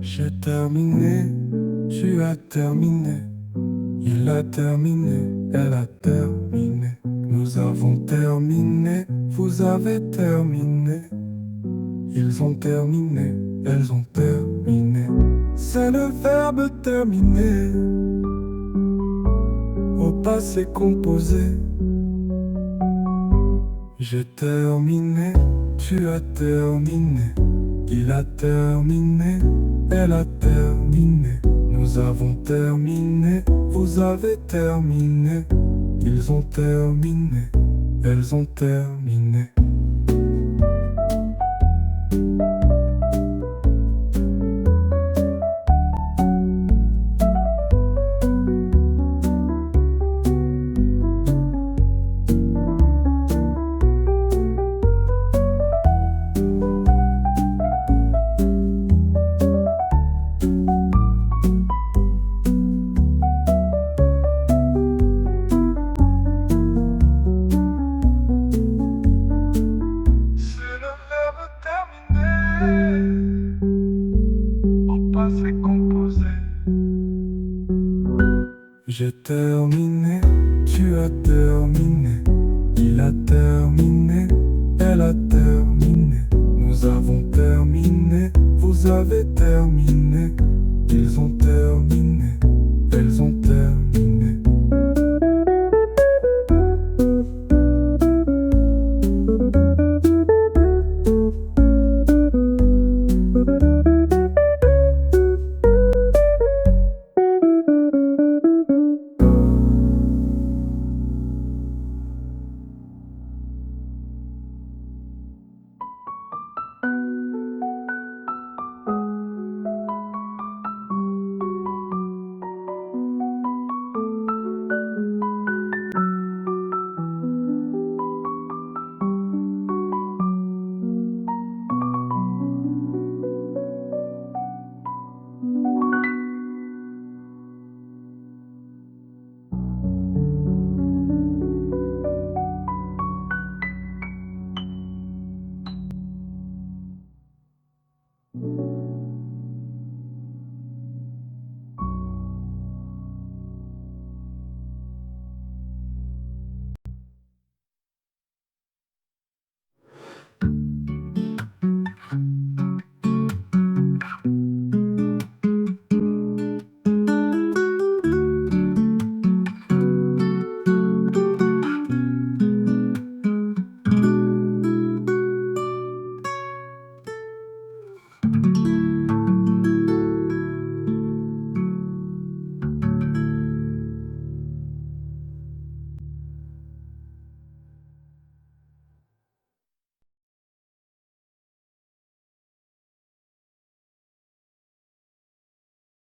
J'ai terminé, tu as terminé, il a terminé, elle a terminé. Nous avons terminé, vous avez terminé. Ils ont terminé, elles ont terminé. C'est le verbe terminer au passé composé. J'ai terminé, tu as terminé, il a terminé, elle a terminé. Nous avons terminé, vous avez terminé. Ils ont terminé, elles ont terminé. J'ai terminé, tu as terminé, il a terminé, elle a terminé. Nous avons terminé, vous avez terminé, ils ont terminé,